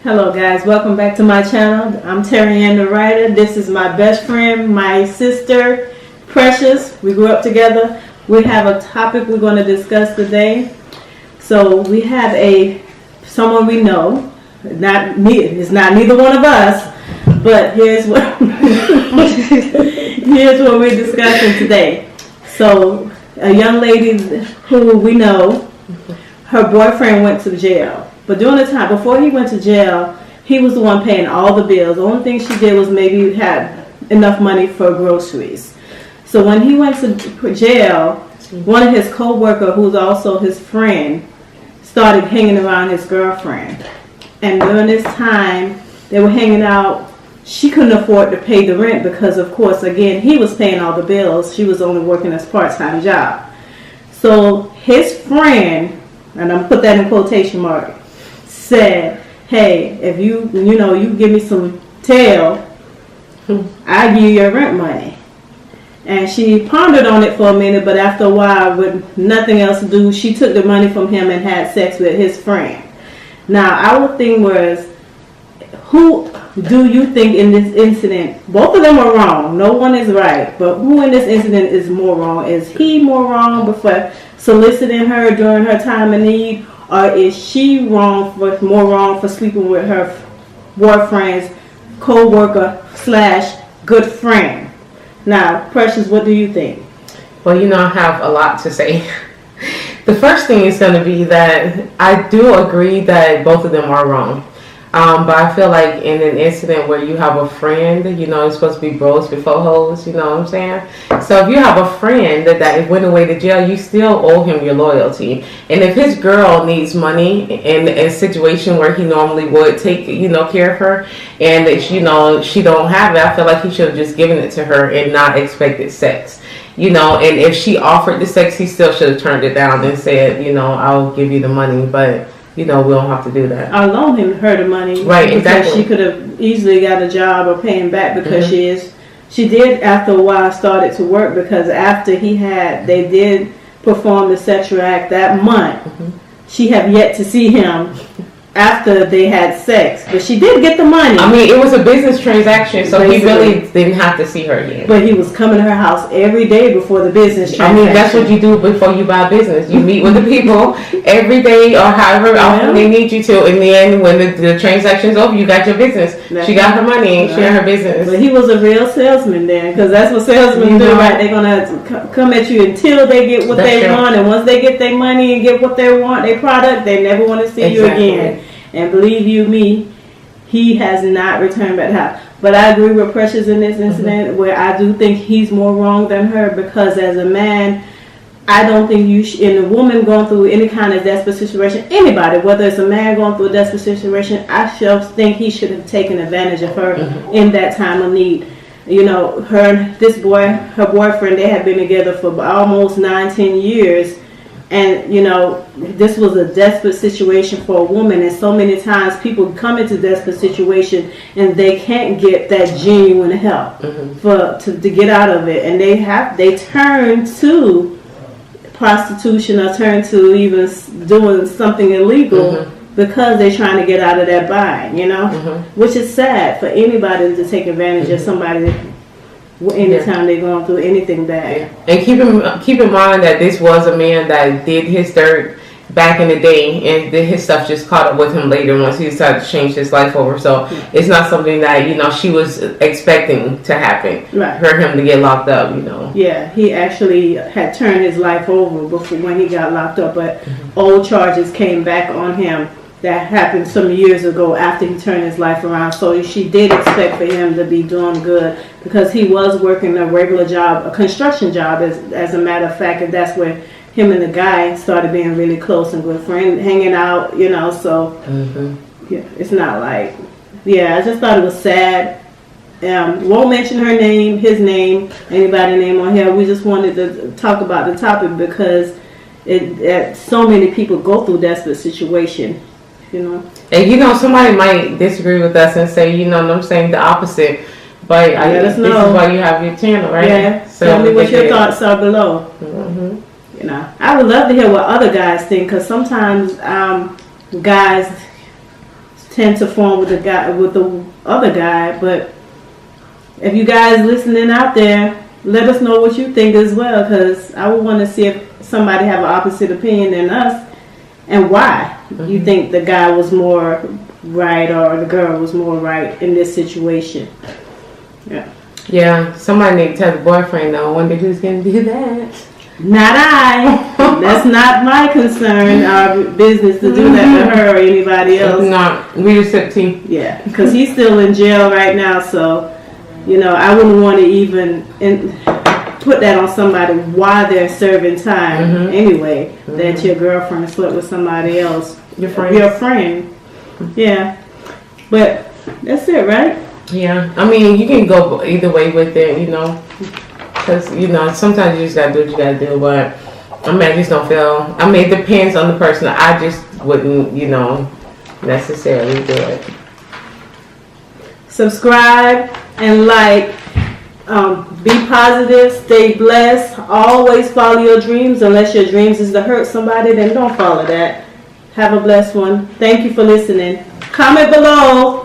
Hello guys, welcome back to my channel. I'm Terry Ann the writer. This is my best friend, my sister, Precious. We grew up together. We have a topic we're going to discuss today. So we have someone we know. Not me. It's not neither one of us. But here's what here's what we're discussing today. So a young lady who we know, her boyfriend went to jail. But during the time, before he went to jail, he was the one paying all the bills. The only thing she did was maybe had enough money for groceries. So when he went to jail, one of his co-workers, who's also his friend, started hanging around his girlfriend. And during this time, they were hanging out. She couldn't afford to pay the rent because, of course, again, he was paying all the bills. She was only working a part-time job. So his friend, and I'm put that in quotation marks, said, hey, if you give me some tail, I'll give you your rent money. And she pondered on it for a minute, but after a while, with nothing else to do, she took the money from him and had sex with his friend. Now, our thing was, who do you think in this incident, both of them are wrong, no one is right, but who in this incident is more wrong? Is he more wrong for soliciting her during her time of need? Or is she more wrong for sleeping with her boyfriend's co-worker / good friend? Now, Precious, what do you think? Well, I have a lot to say. The first thing is going to be that I do agree that both of them are wrong. But I feel like in an incident where you have a friend, it's supposed to be bros before hoes, you know what I'm saying? So if you have a friend that went away to jail, you still owe him your loyalty. And if his girl needs money in a situation where he normally would take, care of her, and she don't have it, I feel like he should have just given it to her and not expected sex. And if she offered the sex, he still should have turned it down and said, I'll give you the money, but we don't have to do that. I loan her the money. Right, because exactly. She could have easily got a job or paying back because she did after a while started to work because after they did perform the sexual act that month, she have yet to see him after they had sex, but she did get the money. I mean, it was a business transaction, so basically, he really didn't have to see her again. But he was coming to her house every day before the business transaction. I mean, that's what you do before you buy business. You meet with the people every day or however often they need you to, and then when the transaction's over, you got your business. She got her money, she got her business. But he was a real salesman then, because that's what salesmen do, right? They're going to come at you until they get what they want, and once they get their money and get what they want, their product, they never want to see you again. And believe you me, he has not returned back to the house. But I agree with Precious in this incident where I do think he's more wrong than her because as a man, I don't think in a woman going through any kind of desperate situation, anybody, whether it's a man going through a desperate situation, I think he should have taken advantage of her in that time of need. Her boyfriend, they had been together for almost 9-10 years. And, this was a desperate situation for a woman. And so many times people come into desperate situation and they can't get that genuine help to get out of it. And they turn to prostitution or turn to even doing something illegal because they're trying to get out of that bind, which is sad for anybody to take advantage of somebody anytime they're going through anything bad. And keep in mind that this was a man that did his dirt back in the day, and his stuff just caught up with him later once he decided to change his life over. So it's not something that she was expecting to happen. Right. For him to get locked up, Yeah, he actually had turned his life over before when he got locked up, but old charges came back on him. That happened some years ago after he turned his life around. So she did expect for him to be doing good because he was working a regular job, a construction job, as a matter of fact. And that's where him and the guy started being really close and good friends, hanging out, So, yeah, it's not like, I just thought it was sad. Won't mention her name, his name, anybody's name on here. We just wanted to talk about the topic because so many people go through desperate situation. And somebody might disagree with us and say, I'm saying the opposite. But this is why you have your channel, right? Yeah. So tell me what your thoughts are below. I would love to hear what other guys think because sometimes guys tend to form with the other guy. But if you guys listening out there, let us know what you think as well, because I would want to see if somebody have an opposite opinion than us, and why you think the guy was more right or the girl was more right in this situation. Yeah, somebody need to tell the boyfriend though. I wonder who's gonna do that. Not I. That's not my concern or business to do that to her or anybody else. No, leadership team. Yeah, because he's still in jail right now, so I wouldn't want to even put that on somebody while they're serving time anyway. That your girlfriend slept with somebody else. Your friend. Your friend. Yeah, but that's it, right? Yeah, I mean, you can go either way with it, because sometimes you just gotta do what you gotta do. But I mean, I just don't feel. I mean, it depends on the person. I just wouldn't, necessarily do it. Subscribe and like. Be positive. Stay blessed. Always follow your dreams. Unless your dreams is to hurt somebody, then don't follow that. Have a blessed one. Thank you for listening. Comment below.